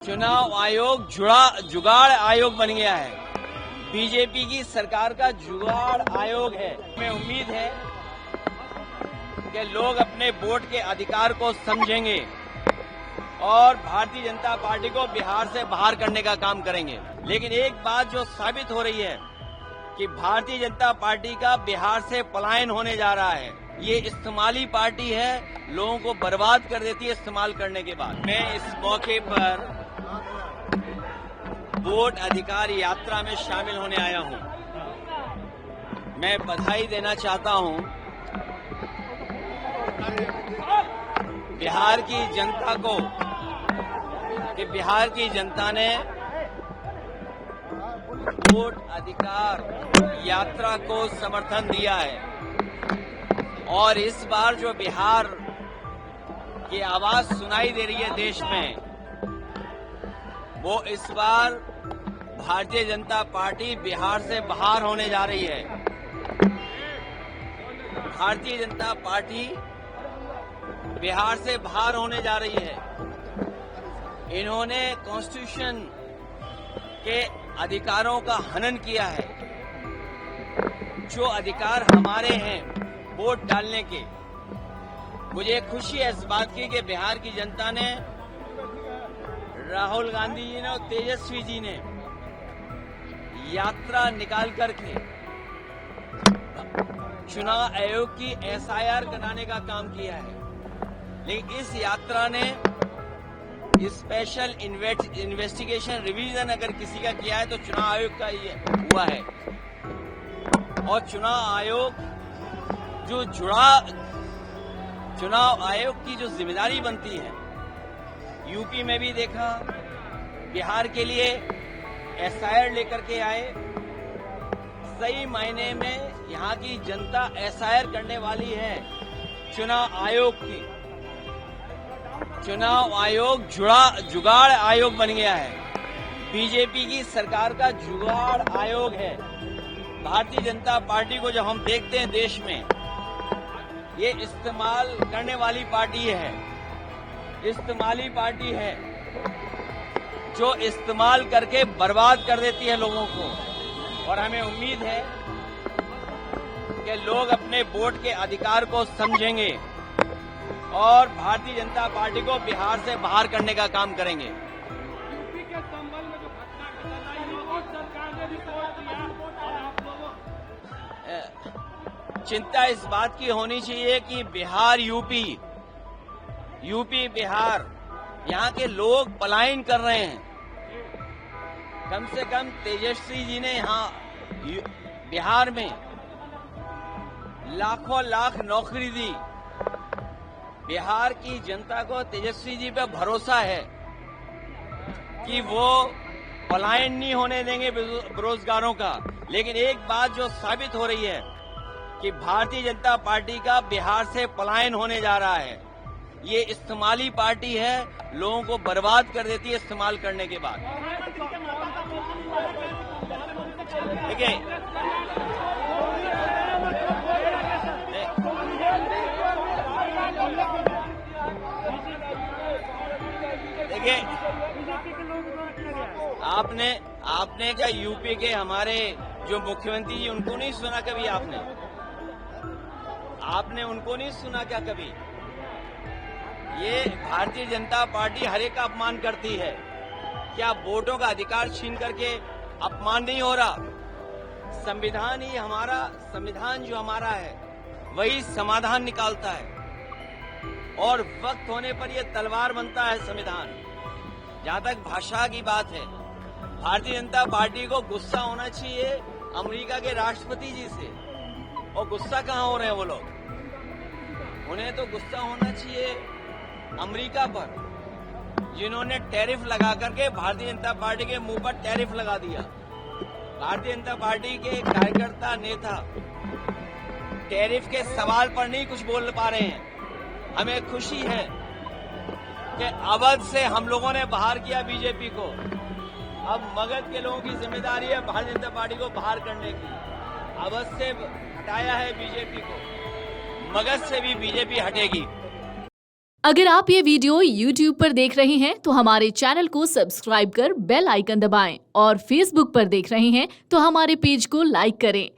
चुनाव आयोग जुगाड़ आयोग बन गया है। बीजेपी की सरकार का जुगाड़ आयोग है। हमें उम्मीद है कि लोग अपने वोट के अधिकार को समझेंगे और भारतीय जनता पार्टी को बिहार से बाहर करने का काम करेंगे। लेकिन एक बात जो साबित हो रही है कि भारतीय जनता पार्टी का बिहार से पलायन होने जा रहा है। ये इस्तेमाली पार्टी है, लोगों को बर्बाद कर देती है इस्तेमाल करने के बाद। मैं इस मौके पर वोट अधिकार यात्रा में शामिल होने आया हूं। मैं बधाई देना चाहता हूं बिहार की जनता को कि बिहार की जनता ने वोट अधिकार यात्रा को समर्थन दिया है और इस बार जो बिहार की आवाज सुनाई दे रही है देश में, वो इस बार भारतीय जनता पार्टी बिहार से बाहर होने जा रही है। भारतीय जनता पार्टी बिहार से बाहर होने जा रही है। इन्होंने कॉन्स्टिट्यूशन के अधिकारों का हनन किया है। जो अधिकार हमारे हैं वोट डालने के, मुझे खुशी है इस बात की कि बिहार की जनता ने, राहुल गांधी जी ने और तेजस्वी जी ने यात्रा निकाल करके चुनाव आयोग की एसआईआर कराने का काम किया है। लेकिन इस यात्रा ने स्पेशल इन्वेस्टिगेशन रिवीजन अगर किसी का किया है तो चुनाव आयोग का ही हुआ है। और चुनाव आयोग चुनाव आयोग की जो जिम्मेदारी बनती है, यूपी में भी देखा, बिहार के लिए एसआईआर लेकर के आए। सही मायने में यहाँ की जनता एसआईआर करने वाली है चुनाव आयोग की। चुनाव आयोग जुगाड़ आयोग बन गया है। बीजेपी की सरकार का जुगाड़ आयोग है। भारतीय जनता पार्टी को जब हम देखते हैं देश में, ये इस्तेमाल करने वाली पार्टी है, इस्तेमाली पार्टी है जो इस्तेमाल करके बर्बाद कर देती है लोगों को। और हमें उम्मीद है कि लोग अपने वोट के अधिकार को समझेंगे और भारतीय जनता पार्टी को बिहार से बाहर करने का काम करेंगे। यूपी के संबल में जो घटना घटाई और सरकार ने भी सोच दिया और आप लोगों चिंता इस बात की होनी चाहिए कि बिहार यूपी बिहार यहाँ के लोग पलायन कर रहे हैं। कम से कम तेजस्वी जी ने यहाँ बिहार में लाखों लाख नौकरी दी। बिहार की जनता को तेजस्वी जी पे भरोसा है कि वो पलायन नहीं होने देंगे बेरोजगारों का। लेकिन एक बात जो साबित हो रही है कि भारतीय जनता पार्टी का बिहार से पलायन होने जा रहा है। ये इस्तेमाली पार्टी है, लोगों को बर्बाद कर देती है इस्तेमाल करने के बाद। देखिए, आपने क्या यूपी के हमारे जो मुख्यमंत्री जी, उनको नहीं सुना कभी? आपने उनको नहीं सुना क्या कभी? ये भारतीय जनता पार्टी हर एक का अपमान करती है। क्या वोटों का अधिकार छीन करके अपमान नहीं हो रहा? संविधान ही हमारा, संविधान जो हमारा है वही समाधान निकालता है और वक्त होने पर यह तलवार बनता है संविधान। जहां तक भाषा की बात है, भारतीय जनता पार्टी को गुस्सा होना चाहिए अमेरिका के राष्ट्रपति जी से। और गुस्सा कहां हो रहे हैं वो लोग? उन्हें तो गुस्सा होना चाहिए अमेरिका पर, जिन्होंने टैरिफ लगा करके भारतीय जनता पार्टी के मुंह पर टैरिफ लगा दिया। भारतीय जनता पार्टी के कार्यकर्ता नेता टैरिफ के सवाल पर नहीं कुछ बोल पा रहे हैं। हमें खुशी है कि अवध से हम लोगों ने बाहर किया बीजेपी को। अब मगध के लोगों की जिम्मेदारी है भारतीय जनता पार्टी को बाहर करने की। अवध से हटाया है बीजेपी को, मगध से भी बीजेपी हटेगी। अगर आप ये वीडियो YouTube पर देख रहे हैं तो हमारे चैनल को सब्सक्राइब कर बेल आइकन दबाएं और Facebook पर देख रहे हैं तो हमारे पेज को लाइक करें।